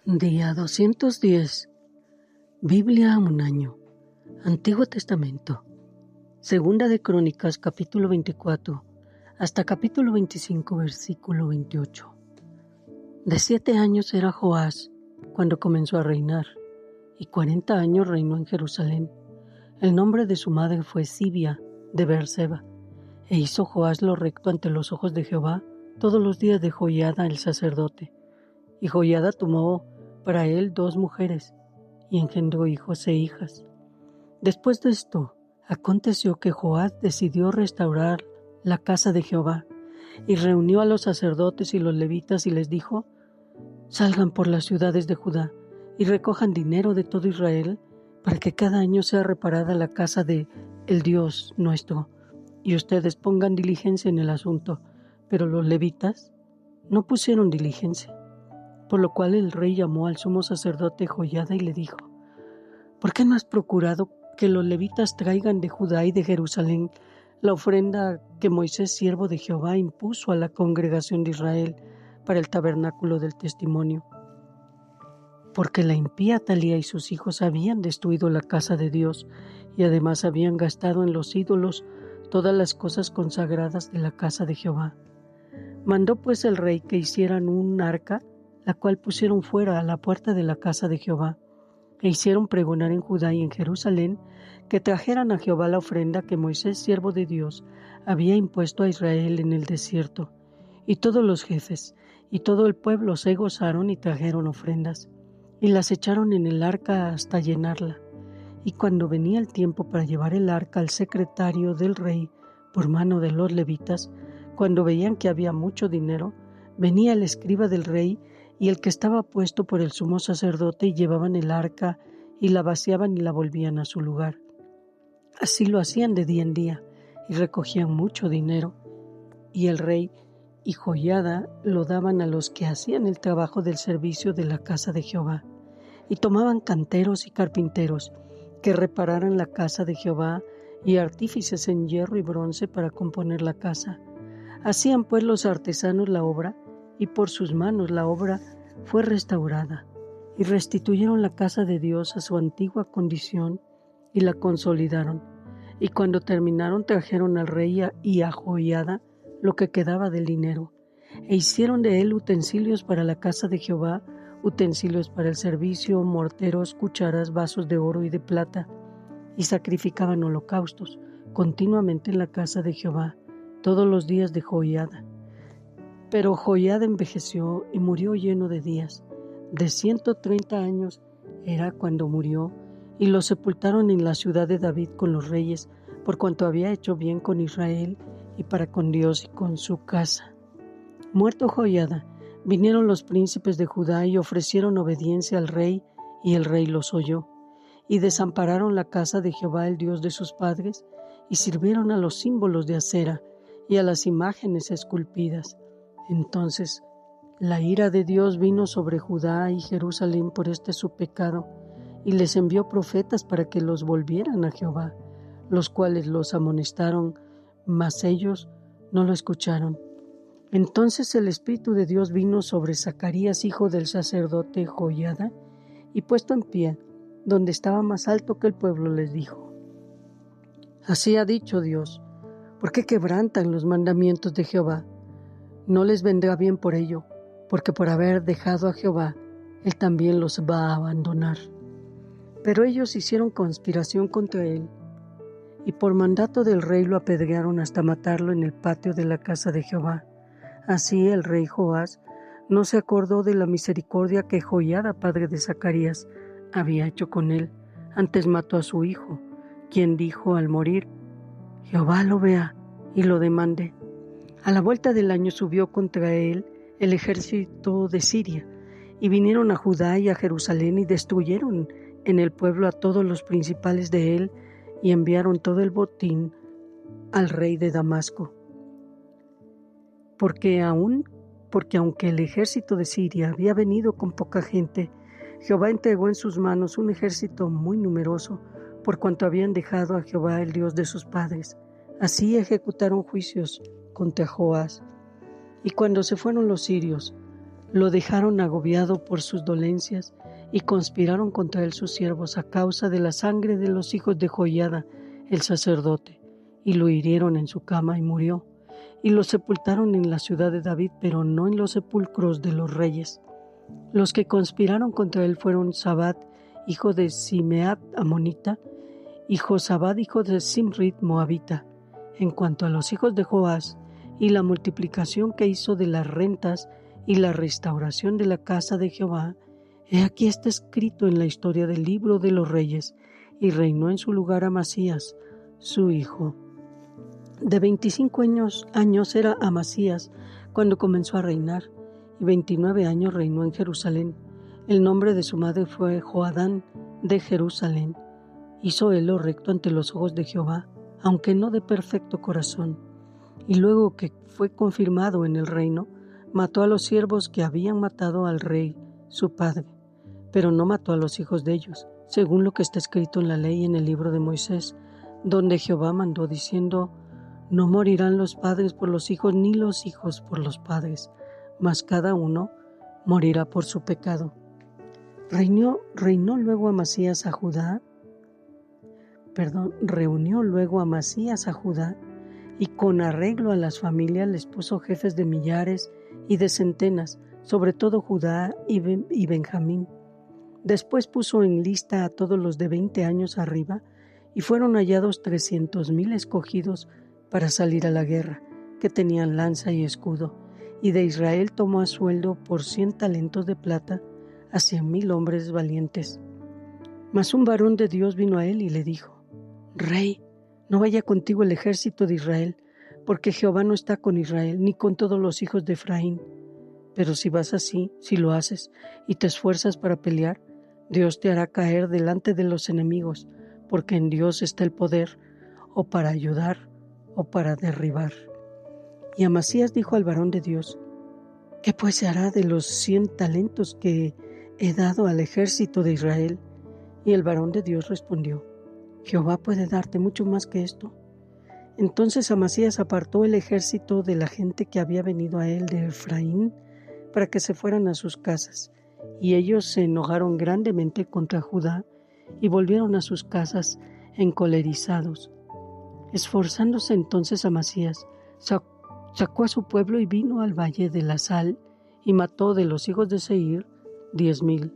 Día 210. Biblia un año. Antiguo Testamento. Segunda de Crónicas, capítulo 24, hasta capítulo 25, versículo 28. De 7 años era Joás cuando comenzó a reinar, y 40 años reinó en Jerusalén. El nombre de su madre fue Sibia de Beerseba, e hizo Joás lo recto ante los ojos de Jehová todos los días de Joiada el sacerdote. Y Joiada tomó para él 2 mujeres, y engendró hijos e hijas. Después de esto, aconteció que Joás decidió restaurar la casa de Jehová, y reunió a los sacerdotes y los levitas y les dijo: salgan por las ciudades de Judá y recojan dinero de todo Israel, para que cada año sea reparada la casa de el Dios nuestro, y ustedes pongan diligencia en el asunto. Pero los levitas no pusieron diligencia. Por lo cual el rey llamó al sumo sacerdote Joiada y le dijo: ¿por qué no has procurado que los levitas traigan de Judá y de Jerusalén la ofrenda que Moisés, siervo de Jehová, impuso a la congregación de Israel para el tabernáculo del testimonio? Porque la impía Atalía y sus hijos habían destruido la casa de Dios, y además habían gastado en los ídolos todas las cosas consagradas de la casa de Jehová. Mandó pues el rey que hicieran un arca, la cual pusieron fuera a la puerta de la casa de Jehová, e hicieron pregonar en Judá y en Jerusalén que trajeran a Jehová la ofrenda que Moisés, siervo de Dios, había impuesto a Israel en el desierto. Y todos los jefes y todo el pueblo se gozaron y trajeron ofrendas, y las echaron en el arca hasta llenarla. Y cuando venía el tiempo para llevar el arca al secretario del rey por mano de los levitas, cuando veían que había mucho dinero, venía el escriba del rey y el que estaba puesto por el sumo sacerdote, y llevaban el arca y la vaciaban y la volvían a su lugar. Así lo hacían de día en día, y recogían mucho dinero. Y el rey y Joiada lo daban a los que hacían el trabajo del servicio de la casa de Jehová. Y tomaban canteros y carpinteros que repararan la casa de Jehová, y artífices en hierro y bronce para componer la casa. Hacían pues los artesanos la obra, y por sus manos la obra fue restaurada, y restituyeron la casa de Dios a su antigua condición, y la consolidaron. Y cuando terminaron, trajeron al rey y a Joiada lo que quedaba del dinero, e hicieron de él utensilios para la casa de Jehová, utensilios para el servicio, morteros, cucharas, vasos de oro y de plata, y sacrificaban holocaustos continuamente en la casa de Jehová todos los días de Joiada. Pero Joiada envejeció y murió lleno de días. De 130 años era cuando murió, y lo sepultaron en la ciudad de David con los reyes, por cuanto había hecho bien con Israel y para con Dios y con su casa. Muerto Joiada, vinieron los príncipes de Judá y ofrecieron obediencia al rey, y el rey los oyó. Y desampararon la casa de Jehová, el Dios de sus padres, y sirvieron a los símbolos de acera y a las imágenes esculpidas. Entonces la ira de Dios vino sobre Judá y Jerusalén por este su pecado, y les envió profetas para que los volvieran a Jehová, los cuales los amonestaron, mas ellos no lo escucharon. Entonces el Espíritu de Dios vino sobre Zacarías, hijo del sacerdote Joiada, y puesto en pie, donde estaba más alto que el pueblo, les dijo: así ha dicho Dios, ¿por qué quebrantan los mandamientos de Jehová? No les vendrá bien por ello, porque por haber dejado a Jehová, Él también los va a abandonar. Pero ellos hicieron conspiración contra él, y por mandato del rey lo apedrearon hasta matarlo en el patio de la casa de Jehová. Así el rey Joás no se acordó de la misericordia que Joiada, padre de Zacarías, había hecho con él, antes mató a su hijo, quien dijo al morir: Jehová lo vea y lo demande. A la vuelta del año subió contra él el ejército de Siria, y vinieron a Judá y a Jerusalén y destruyeron en el pueblo a todos los principales de él, y enviaron todo el botín al rey de Damasco. Porque aunque el ejército de Siria había venido con poca gente, Jehová entregó en sus manos un ejército muy numeroso, por cuanto habían dejado a Jehová, el Dios de sus padres. Así ejecutaron juicios contra Joás. Y cuando se fueron los sirios, Lo dejaron agobiado por sus dolencias y conspiraron contra él sus siervos a causa de la sangre de los hijos de Joiada, el sacerdote, y lo hirieron en su cama y murió. Y lo sepultaron en la ciudad de David, pero no en los sepulcros de los reyes. Los que conspiraron contra él fueron Sabat, hijo de Simeat amonita, y Josabad, hijo de Simrit moabita. En cuanto a los hijos de Joás y la multiplicación que hizo de las rentas y la restauración de la casa de Jehová, he aquí está escrito en la historia del libro de los reyes, y reinó en su lugar Amasías, su hijo. De 25 años era Amasías cuando comenzó a reinar, y 29 años reinó en Jerusalén. El nombre de su madre fue Joadán de Jerusalén. Hizo él lo recto ante los ojos de Jehová, aunque no de perfecto corazón. Y luego que fue confirmado en el reino, mató a los siervos que habían matado al rey, su padre, pero no mató a los hijos de ellos, según lo que está escrito en la ley en el libro de Moisés, donde Jehová mandó diciendo: no morirán los padres por los hijos, ni los hijos por los padres, mas cada uno morirá por su pecado. Reunió luego Amasías a Judá, y con arreglo a las familias les puso jefes de millares y de centenas, sobre todo Judá y Benjamín. Después puso en lista a todos los de 20 años arriba, y fueron hallados 300,000 escogidos para salir a la guerra, que tenían lanza y escudo, y de Israel tomó a sueldo por 100 talentos de plata a 100,000 hombres valientes. Mas un varón de Dios vino a él y le dijo: Rey, no vaya contigo el ejército de Israel, porque Jehová no está con Israel, ni con todos los hijos de Efraín. Pero si vas así, si lo haces, y te esfuerzas para pelear, Dios te hará caer delante de los enemigos, porque en Dios está el poder, o para ayudar, o para derribar. Y Amasías dijo al varón de Dios: ¿qué pues se hará de los 100 talentos que he dado al ejército de Israel? Y el varón de Dios respondió: Jehová puede darte mucho más que esto. Entonces Amasías apartó el ejército de la gente que había venido a él de Efraín para que se fueran a sus casas, y ellos se enojaron grandemente contra Judá y volvieron a sus casas encolerizados. Esforzándose entonces Amasías, sacó a su pueblo y vino al valle de la Sal, y mató de los hijos de Seir 10,000.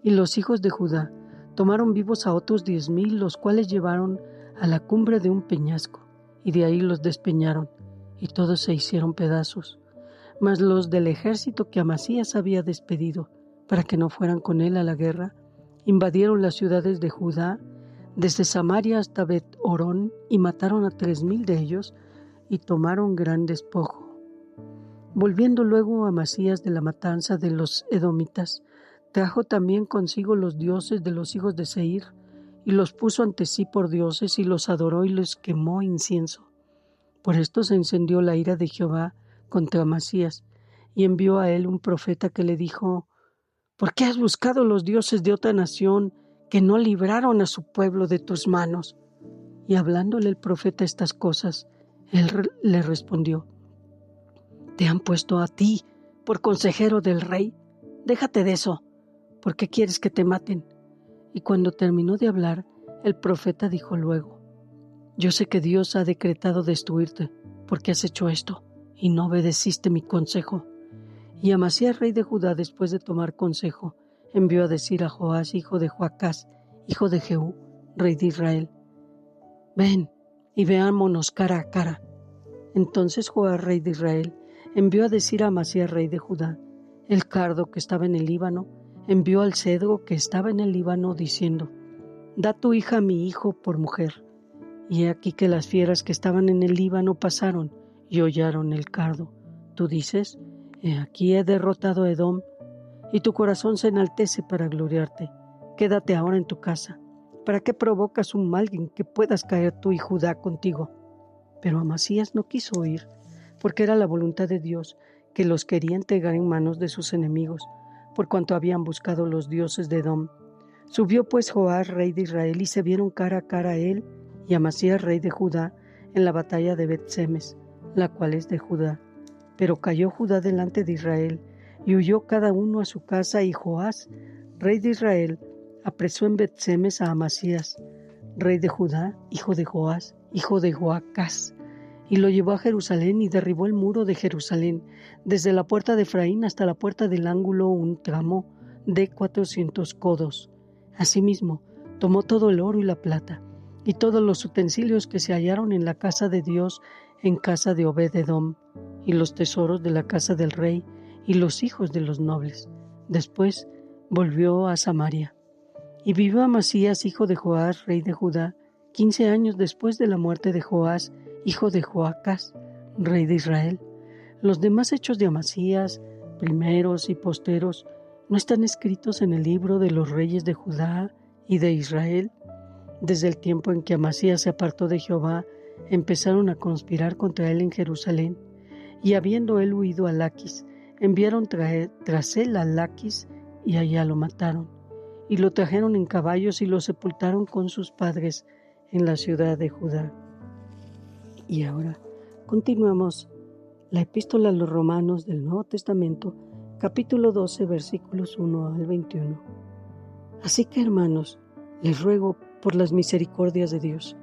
Y los hijos de Judá tomaron vivos a otros 10,000, los cuales llevaron a la cumbre de un peñasco, y de ahí los despeñaron, y todos se hicieron pedazos. Mas los del ejército que Amasías había despedido, para que no fueran con él a la guerra, invadieron las ciudades de Judá, desde Samaria hasta Bet-Horón, y mataron a 3,000 de ellos, y tomaron gran despojo. Volviendo luego Amasías de la matanza de los edomitas, trajo también consigo los dioses de los hijos de Seir, y los puso ante sí por dioses, y los adoró y les quemó incienso. Por esto se encendió la ira de Jehová contra Amasías, y envió a él un profeta que le dijo: ¿por qué has buscado los dioses de otra nación que no libraron a su pueblo de tus manos? Y hablándole el profeta estas cosas, él le respondió: ¿te han puesto a ti por consejero del rey? Déjate de eso. ¿Por qué quieres que te maten? Y cuando terminó de hablar, el profeta dijo luego: yo sé que Dios ha decretado destruirte, porque has hecho esto, y no obedeciste mi consejo. Y Amasías, rey de Judá, después de tomar consejo, envió a decir a Joás, hijo de Joacás, hijo de Jehú, rey de Israel: ven y veámonos cara a cara. Entonces Joás, rey de Israel, envió a decir a Amasías, rey de Judá: el cardo que estaba en el Líbano envió al cedro que estaba en el Líbano, diciendo: da tu hija a mi hijo por mujer. Y he aquí que las fieras que estaban en el Líbano pasaron y hollaron el cardo. Tú dices: he aquí he derrotado a Edom, y tu corazón se enaltece para gloriarte. Quédate ahora en tu casa. ¿Para qué provocas un mal en que puedas caer tú y Judá contigo? Pero Amasías no quiso oír, porque era la voluntad de Dios que los quería entregar en manos de sus enemigos, por cuanto habían buscado los dioses de Edom. Subió pues Joás, rey de Israel, y se vieron cara a cara él y Amasías, rey de Judá, en la batalla de Bet-Semes, la cual es de Judá. Pero cayó Judá delante de Israel y huyó cada uno a su casa, y Joás, rey de Israel, apresó en Bet-Semes a Amasías, rey de Judá, hijo de Joás, hijo de Joacás, y lo llevó a Jerusalén y derribó el muro de Jerusalén, desde la puerta de Efraín hasta la puerta del ángulo, un tramo de 400 codos. Asimismo, tomó todo el oro y la plata, y todos los utensilios que se hallaron en la casa de Dios, en casa de Obed-Edom, y los tesoros de la casa del rey, y los hijos de los nobles. Después volvió a Samaria. Y vivió Amasías, hijo de Joás, rey de Judá, 15 años después de la muerte de Joás, hijo de Joacás, rey de Israel. Los demás hechos de Amasías, primeros y posteros, ¿no están escritos en el libro de los reyes de Judá y de Israel? Desde el tiempo en que Amasías se apartó de Jehová, empezaron a conspirar contra él en Jerusalén, y habiendo él huido a Laquis, enviaron tras él a Laquis, y allá lo mataron, y lo trajeron en caballos y lo sepultaron con sus padres en la ciudad de Judá. Y ahora continuamos la epístola a los Romanos del Nuevo Testamento, capítulo 12, versículos 1 al 21. Así que, hermanos, les ruego por las misericordias de Dios,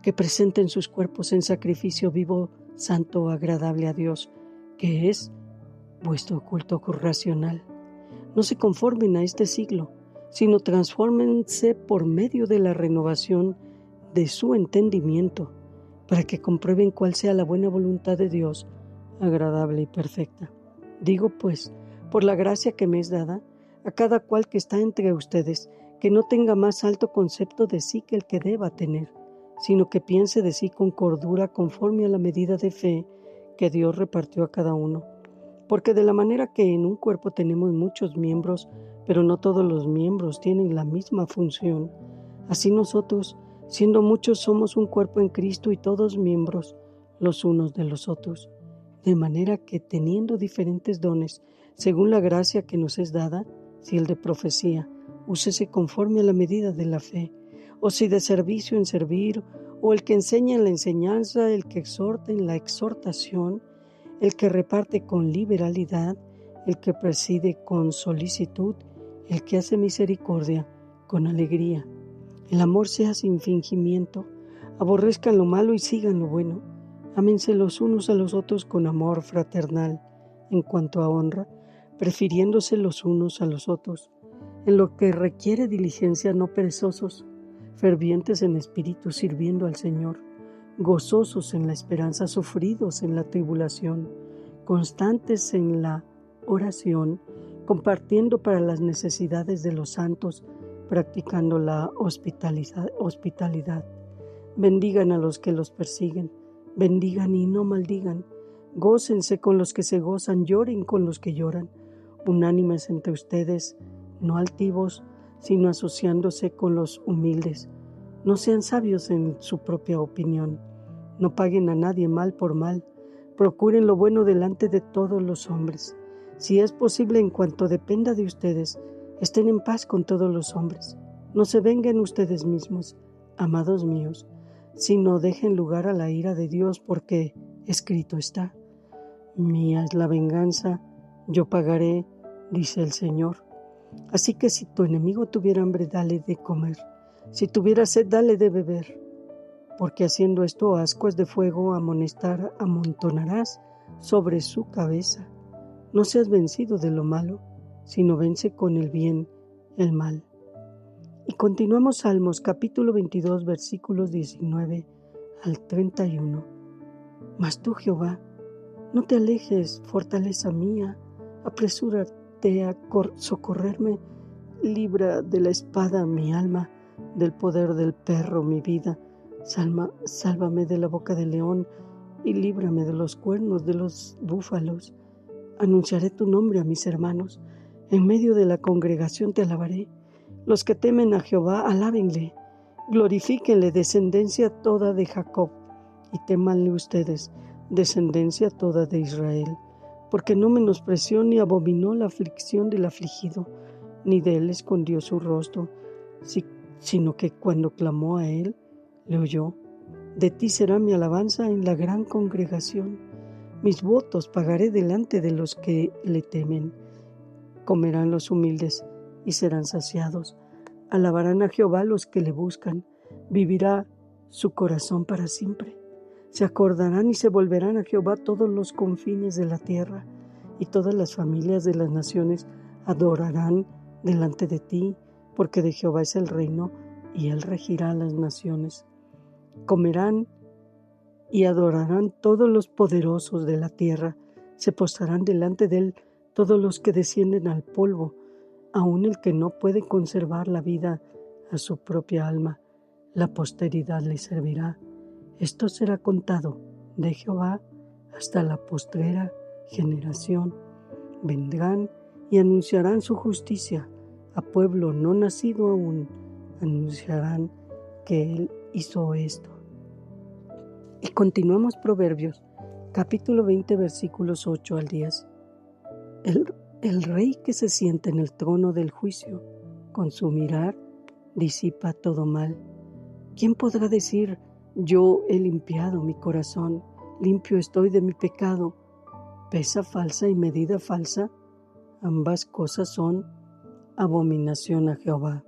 que presenten sus cuerpos en sacrificio vivo, santo, agradable a Dios, que es vuestro culto racional. No se conformen a este siglo, sino transfórmense por medio de la renovación de su entendimiento, para que comprueben cuál sea la buena voluntad de Dios, agradable y perfecta. Digo pues, por la gracia que me es dada, a cada cual que está entre ustedes, que no tenga más alto concepto de sí que el que deba tener, sino que piense de sí con cordura, conforme a la medida de fe que Dios repartió a cada uno. Porque de la manera que en un cuerpo tenemos muchos miembros, pero no todos los miembros tienen la misma función, así nosotros, siendo muchos, somos un cuerpo en Cristo y todos miembros los unos de los otros. De manera que, teniendo diferentes dones, según la gracia que nos es dada, si el de profecía, úsese conforme a la medida de la fe, o si de servicio en servir, o el que enseña en la enseñanza, el que exhorta en la exhortación, el que reparte con liberalidad, el que preside con solicitud, el que hace misericordia con alegría. El amor sea sin fingimiento, aborrezcan lo malo y sigan lo bueno. Ámense los unos a los otros con amor fraternal, en cuanto a honra, prefiriéndose los unos a los otros. En lo que requiere diligencia, no perezosos, fervientes en espíritu, sirviendo al Señor, gozosos en la esperanza, sufridos en la tribulación, constantes en la oración, compartiendo para las necesidades de los santos, practicando la hospitalidad. Bendigan a los que los persiguen, bendigan y no maldigan, gócense con los que se gozan, lloren con los que lloran, unánimes entre ustedes, no altivos, sino asociándose con los humildes. No sean sabios en su propia opinión, no paguen a nadie mal por mal, procuren lo bueno delante de todos los hombres. Si es posible, en cuanto dependa de ustedes, estén en paz con todos los hombres. No se vengan ustedes mismos, amados míos, sino dejen lugar a la ira de Dios, porque escrito está: mía es la venganza, yo pagaré, dice el Señor. Así que si tu enemigo tuviera hambre, dale de comer. Si tuviera sed, dale de beber. Porque haciendo esto, ascuas de fuego amontonarás sobre su cabeza. No seas vencido de lo malo, sino vence con el bien el mal. Y continuamos Salmos capítulo 22, versículos 19 al 31. Mas tú, Jehová, no te alejes, fortaleza mía, apresúrate a socorrerme, libra de la espada mi alma, del poder del perro mi vida, sálvame de la boca del león y líbrame de los cuernos de los búfalos. Anunciaré tu nombre a mis hermanos, en medio de la congregación te alabaré. Los que temen a Jehová, alábenle, glorifíquenle, descendencia toda de Jacob, y témanle ustedes, descendencia toda de Israel. Porque no menospreció ni abominó la aflicción del afligido, ni de él escondió su rostro, sino que cuando clamó a él, le oyó. De ti será mi alabanza en la gran congregación. Mis votos pagaré delante de los que le temen. Comerán los humildes y serán saciados. Alabarán a Jehová los que le buscan. Vivirá su corazón para siempre. Se acordarán y se volverán a Jehová todos los confines de la tierra, y todas las familias de las naciones adorarán delante de ti, porque de Jehová es el reino, y él regirá las naciones. Comerán y adorarán todos los poderosos de la tierra, se postrarán delante de él todos los que descienden al polvo, aun el que no puede conservar la vida a su propia alma, la posteridad le servirá. Esto será contado de Jehová hasta la postrera generación. Vendrán y anunciarán su justicia a pueblo no nacido aún, anunciarán que él hizo esto. Y continuamos Proverbios, capítulo 20, versículos 8 al 10. El rey que se sienta en el trono del juicio, con su mirar disipa todo mal. ¿Quién podrá decir, yo he limpiado mi corazón, limpio estoy de mi pecado? Pesa falsa y medida falsa, ambas cosas son abominación a Jehová.